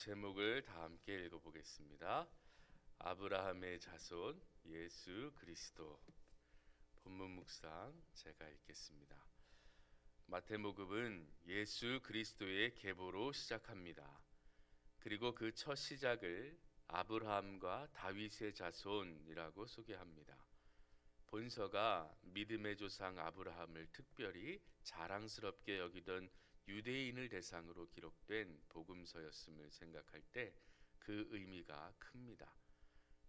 제목을 다 함께 읽어보겠습니다. 아브라함의 자손 예수 그리스도. 본문 묵상 제가 읽겠습니다. 마태복음은 예수 그리스도의 계보로 시작합니다. 그리고 그 첫 시작을 아브라함과 다윗의 자손이라고 소개합니다. 본서가 믿음의 조상 아브라함을 특별히 자랑스럽게 여기던 유대인을 대상으로 기록된 복음서였음을 생각할 때 그 의미가 큽니다.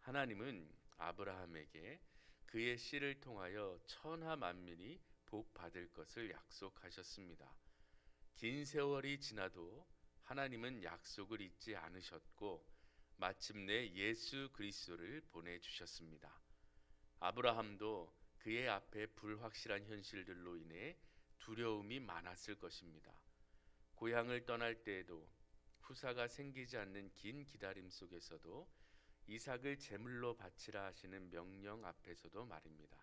하나님은 아브라함에게 그의 씨를 통하여 천하 만민이 복 받을 것을 약속하셨습니다. 긴 세월이 지나도 하나님은 약속을 잊지 않으셨고 마침내 예수 그리스도를 보내주셨습니다. 아브라함도 그의 앞에 불확실한 현실들로 인해 두려움이 많았을 것입니다. 고향을 떠날 때에도 후사가 생기지 않는 긴 기다림 속에서도 이삭을 제물로 바치라 하시는 명령 앞에서도 말입니다.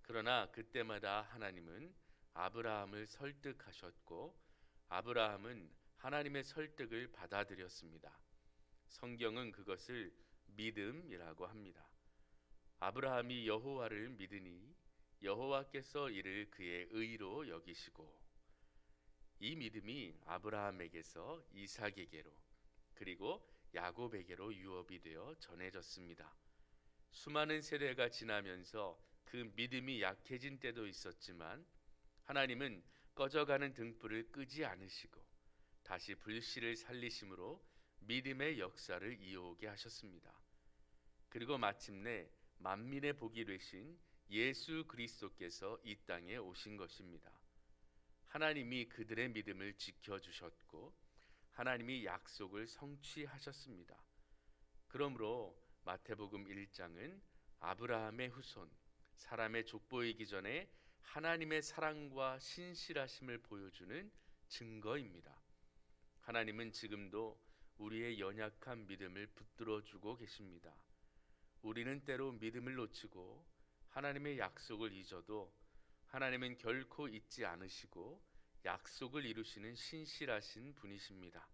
그러나 그때마다 하나님은 아브라함을 설득하셨고 아브라함은 하나님의 설득을 받아들였습니다. 성경은 그것을 믿음이라고 합니다. 아브라함이 여호와를 믿으니 여호와께서 이를 그의 의로 여기시고, 이 믿음이 아브라함에게서 이삭에게로 그리고 야곱에게로 유업이 되어 전해졌습니다. 수많은 세대가 지나면서 그 믿음이 약해진 때도 있었지만 하나님은 꺼져가는 등불을 끄지 않으시고 다시 불씨를 살리심으로 믿음의 역사를 이어오게 하셨습니다. 그리고 마침내 만민의 복이 되신 예수 그리스도께서 이 땅에 오신 것입니다. 하나님이 그들의 믿음을 지켜주셨고 하나님이 약속을 성취하셨습니다. 그러므로 마태복음 1장은 아브라함의 후손, 사람의 족보이기 전에 하나님의 사랑과 신실하심을 보여주는 증거입니다. 하나님은 지금도 우리의 연약한 믿음을 붙들어주고 계십니다. 우리는 때로 믿음을 놓치고 하나님의 약속을 잊어도 하나님은 결코 잊지 않으시고 약속을 이루시는 신실하신 분이십니다.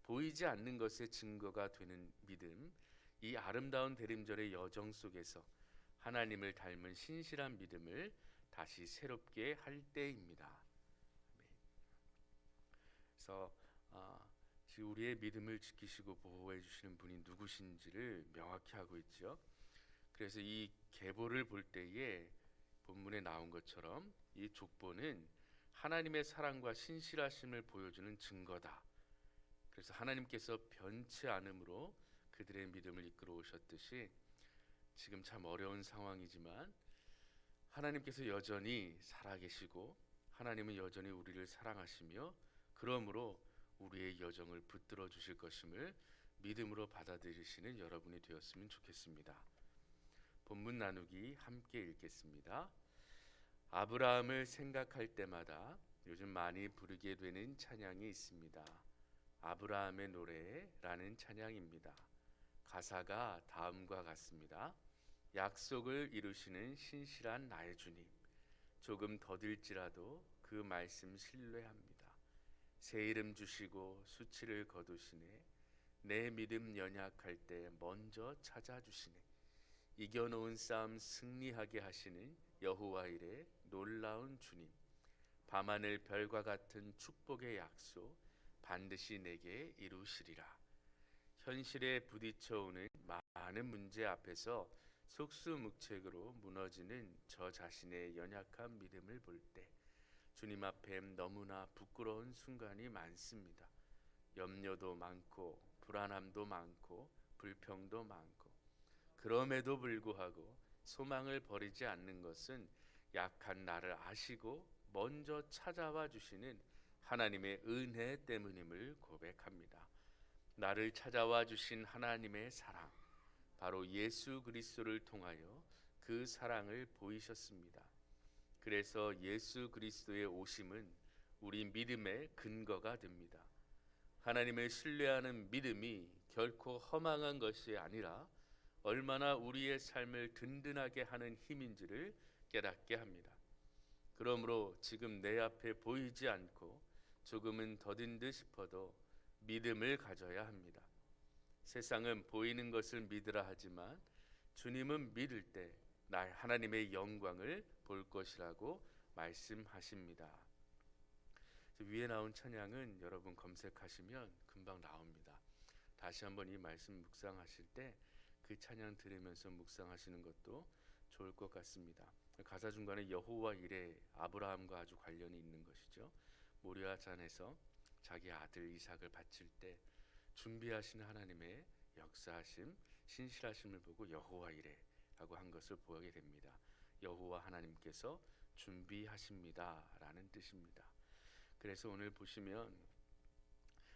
보이지 않는 것의 증거가 되는 믿음, 이 아름다운 대림절의 여정 속에서 하나님을 닮은 신실한 믿음을 다시 새롭게 할 때입니다. 그래서 지금 우리의 믿음을 지키시고 보호해 주시는 분이 누구신지를 명확히 하고 있죠. 그래서 이 계보를 볼 때에 본문에 나온 것처럼 이 족보는 하나님의 사랑과 신실하심을 보여주는 증거다. 그래서 하나님께서 변치 않음으로 그들의 믿음을 이끌어 오셨듯이 지금 참 어려운 상황이지만 하나님께서 여전히 살아계시고 하나님은 여전히 우리를 사랑하시며 그러므로 우리의 여정을 붙들어 주실 것임을 믿음으로 받아들이시는 여러분이 되었으면 좋겠습니다. 본문 나누기 함께 읽겠습니다. 아브라함을 생각할 때마다 요즘 많이 부르게 되는 찬양이 있습니다. 아브라함의 노래라는 찬양입니다. 가사가 다음과 같습니다. 약속을 이루시는 신실한 나의 주님, 조금 더딜지라도 그 말씀 신뢰합니다. 새 이름 주시고 수치를 거두시네. 내 믿음 연약할 때 먼저 찾아주시네. 이겨놓은 싸움 승리하게 하시는 여호와 일의 놀라운 주님, 밤하늘 별과 같은 축복의 약속 반드시 내게 이루시리라. 현실에 부딪혀오는 많은 문제 앞에서 속수무책으로 무너지는 저 자신의 연약한 믿음을 볼 때 주님 앞에 너무나 부끄러운 순간이 많습니다. 염려도 많고 불안함도 많고 불평도 많고, 그럼에도 불구하고 소망을 버리지 않는 것은 약한 나를 아시고 먼저 찾아와 주시는 하나님의 은혜 때문임을 고백합니다. 나를 찾아와 주신 하나님의 사랑, 바로 예수 그리스도를 통하여 그 사랑을 보이셨습니다. 그래서 예수 그리스도의 오심은 우리 믿음의 근거가 됩니다. 하나님을 신뢰하는 믿음이 결코 허망한 것이 아니라 얼마나 우리의 삶을 든든하게 하는 힘인지를 깨닫게 합니다. 그러므로 지금 내 앞에 보이지 않고 조금은 더딘 듯 싶어도 믿음을 가져야 합니다. 세상은 보이는 것을 믿으라 하지만 주님은 믿을 때 나 하나님의 영광을 볼 것이라고 말씀하십니다. 위에 나온 찬양은 여러분 검색하시면 금방 나옵니다. 다시 한번 이 말씀 묵상하실 때 그 찬양 들으면서 묵상하시는 것도 좋을 것 같습니다. 가사 중간에 여호와 이레, 아브라함과 아주 관련이 있는 것이죠. 모리아 산에서 자기 아들 이삭을 바칠 때 준비하신 하나님의 역사하심, 신실하심을 보고 여호와 이레라고 한 것을 보게 됩니다. 여호와 하나님께서 준비하십니다라는 뜻입니다. 그래서 오늘 보시면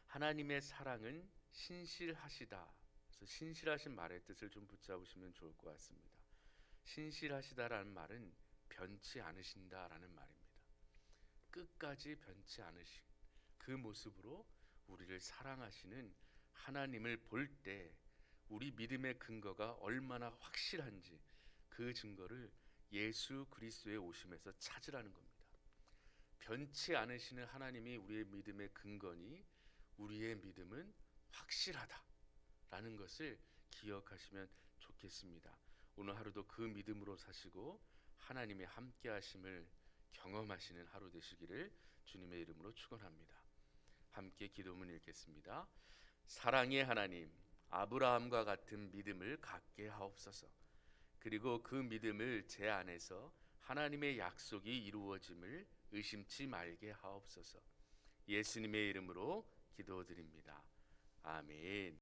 하나님의 사랑은 신실하시다. 그래서 신실하신 말의 뜻을 좀 붙잡으시면 좋을 것 같습니다. 신실하시다라는 말은 변치 않으신다라는 말입니다. 끝까지 변치 않으신 그 모습으로 우리를 사랑하시는 하나님을 볼 때 우리 믿음의 근거가 얼마나 확실한지 그 증거를 예수 그리스도의 오심에서 찾으라는 겁니다. 변치 않으시는 하나님이 우리의 믿음의 근거니 우리의 믿음은 확실하다라는 것을 기억하시면 좋겠습니다. 오늘 하루도 그 믿음으로 사시고 하나님의 함께 하심을 경험하시는 하루 되시기를 주님의 이름으로 축원합니다. 함께 기도문 읽겠습니다. 사랑의 하나님, 아브라함과 같은 믿음을 갖게 하옵소서. 그리고 그 믿음을 제 안에서 하나님의 약속이 이루어짐을 의심치 말게 하옵소서. 예수님의 이름으로 기도드립니다. 아멘.